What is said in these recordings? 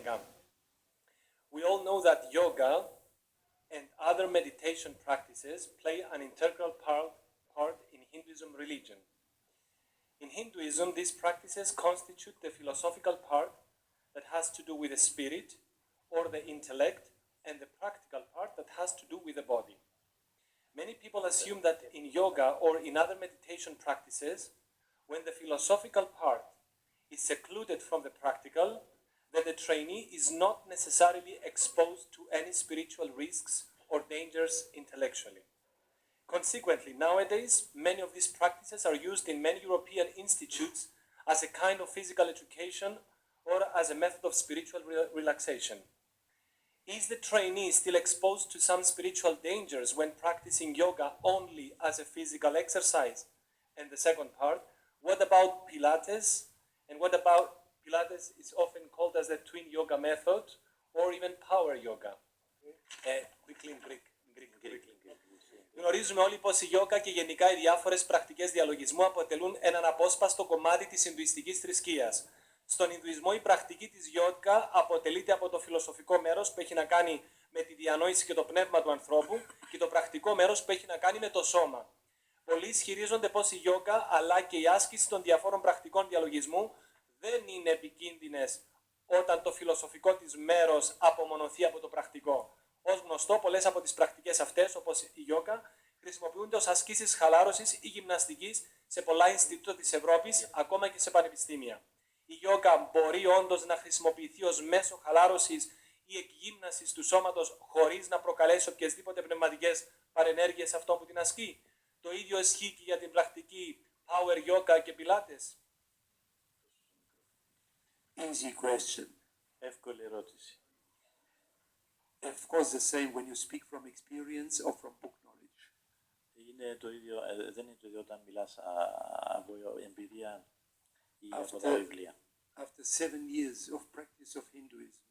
ελληνικά. We all know that yoga and other meditation practices play an integral part in Hinduism religion. In Hinduism, these practices constitute the philosophical part that has to do with the spirit or the intellect, and the practical part that has to do with the body. Many people assume that in yoga or in other meditation practices, when the philosophical part is secluded from the practical, then the trainee is not necessarily exposed to any spiritual risks or dangers intellectually. Consequently, nowadays, many of these practices are used in many European institutes as a kind of physical education or as a method of spiritual relaxation. Is the trainee still exposed to some spiritual dangers when practicing yoga only as a physical exercise? And the second part, what about Pilates? And what about Pilates is often called as the twin yoga method or even power yoga. Greek. Γνωρίζουμε όλοι πως η γιόγκα και γενικά οι διάφορες πρακτικές διαλογισμού αποτελούν έναν απόσπαστο κομμάτι της Ινδουιστικής θρησκείας. Στον Ινδουισμό η πρακτική της γιόγκα αποτελείται από το φιλοσοφικό μέρος που έχει να κάνει με τη διανόηση και το πνεύμα του ανθρώπου και το πρακτικό μέρος που έχει να κάνει με το σώμα. Πολλοί ισχυρίζονται πως η γιόγκα αλλά και η άσκηση των διαφόρων πρακτικών διαλογισμού δεν είναι επικίνδυνες όταν το φιλοσοφικό της μέρος απομονωθεί από το πρακτικό. Ως γνωστό, πολλές από τις πρακτικές αυτές, όπως η γιόγκα, χρησιμοποιούνται ως ασκήσεις χαλάρωσης ή γυμναστικής σε πολλά Ινστιτούτα της Ευρώπης, ακόμα και σε πανεπιστήμια. Η γιόγκα μπορεί όντως να χρησιμοποιηθεί ως μέσο χαλάρωσης ή εκγύμνασης του σώματος χωρίς να προκαλέσει οποιασδήποτε πνευματικές παρενέργειες αυτών που την ασκεί. Το ίδιο ισχύει και για την πρακτική power yoga και pilates. Easy question. Εύκολη ερώτηση. Of course, the same when you speak from experience or from book knowledge. Είναι το ίδιο, δεν είναι το ίδιο όταν μιλάς από εμπειρία ή από τα βιβλία. After 7 years of practice of Hinduism,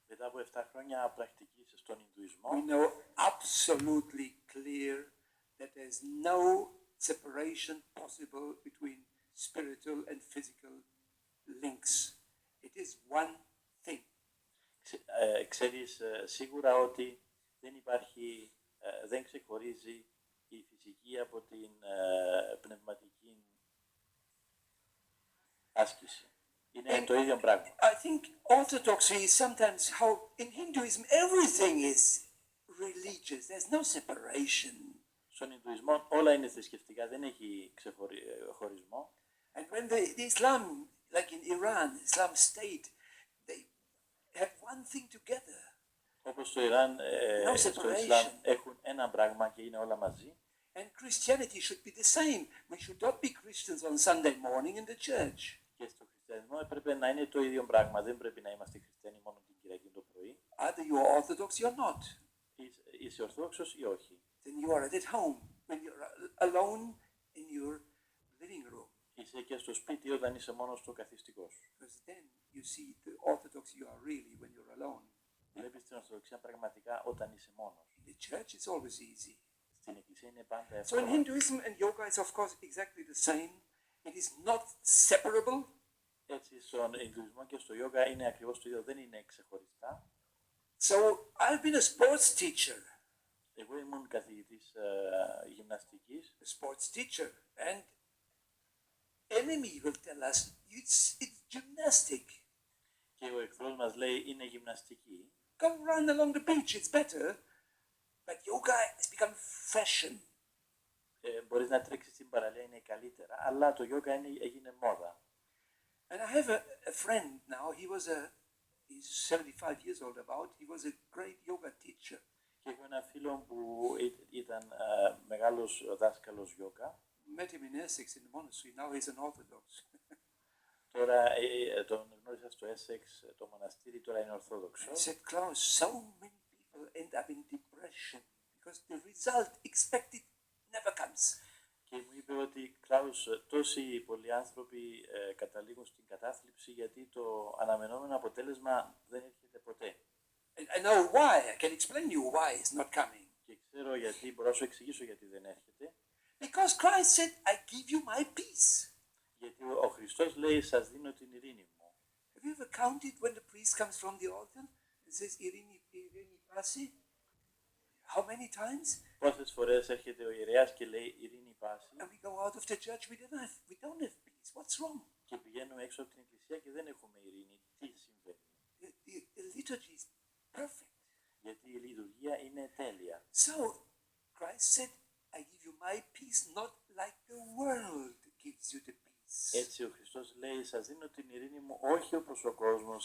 μετά από 7 χρόνια πρακτικής στον Ινδουισμό, we know absolutely clear that there is no separation possible between spiritual and physical links. It is one thing. Ξέρεις σίγουρα ότι δεν υπάρχει, δεν ξεχωρίζει η φυσική από την πνευματική άσκηση. Είναι το ίδιο πράγμα. I think orthodoxy is sometimes how in Hinduism everything is religious. There's no separation. Στον Ινδουισμό όλα είναι θρησκευτικά, δεν έχει χωρισμό. And when the Islam, like in Iran, Islam state, they have one thing together. Όπως στο Ιράν, στο Ισλάμ έχουν ένα πράγμα και είναι όλα μαζί. And Christianity should be the same. We should not be Christians on Sunday morning in the church. Και στο χριστιανισμό έπρεπε να είναι το ίδιο πράγμα. Δεν πρέπει να είμαστε χριστιανοί μόνο την Κυριακή το πρωί. Either you are Orthodox or not. Είσαι Ορθόδοξος ή όχι. Then you are at home when you're alone in your living room. Είσαι και στο σπίτι όταν είσαι μόνος στο καθιστικό σου. Because then you see the Orthodox you are really when you're alone. Βλέπεις την Ορθοδοξία πραγματικά όταν είσαι μόνος. In the church it's always easy. Στην εκκλησία είναι πάντα So εύκολο. in Hinduism and yoga is of course exactly the same. It is not separable. Έτσι στον Ινδουισμό και στο Ιόγκα είναι ακριβώς το ίδιο, δεν είναι ξεχωριστά. So I've been a sports teacher. Εγώ ήμουν καθηγητής γυμναστικής. A sports teacher. And enemy will tell us it's gymnastic. Και ο εχθρός μας λέει είναι γυμναστική. Go run along the beach, it's better. But yoga has become fashion. Μπορείς να τρέξεις στην παραλία, είναι καλύτερα, αλλά το Ιόγκα έγινε μόδα. And I have a friend now, he's 75 years old about, he was a great yoga teacher. Και έχω ένα φίλο που ήταν μεγάλος δάσκαλος Ιόγκα. Met him in Essex in the monastery, now he's an Orthodox. Τώρα τον γνώρισα στο Essex, το μοναστήρι, τώρα είναι Ορθόδοξος. He said, Klaus, so many people end up in depression because the result expected never comes. Και μου είπε ότι, Κλάους, τόσοι πολλοί άνθρωποι καταλήγουν στην κατάθλιψη γιατί το αναμενόμενο αποτέλεσμα δεν έρχεται ποτέ. I know why, I can explain you why it's not coming. Και ξέρω γιατί, μπορώ να σου εξηγήσω γιατί δεν έρχεται. Because Christ said, I give you my peace. Γιατί ο Χριστός λέει, σας δίνω την ειρήνη μου. Have you ever counted when the priest comes from the altar and says, Irini Pasi? How many times? Πόσες φορές έρχεται ο ιερέας και λέει ειρήνη πάση And we go out of the church, we don't have peace. What's wrong? και πηγαίνουμε έξω από την εκκλησία και δεν έχουμε ειρήνη. Τι συμβαίνει? The liturgy is perfect. Γιατί η λειτουργία είναι τέλεια. So, Christ said, I give you my peace, not like the world gives you the peace. Έτσι ο Χριστός λέει, σας δίνω την ειρήνη μου όχι όπως ο κόσμος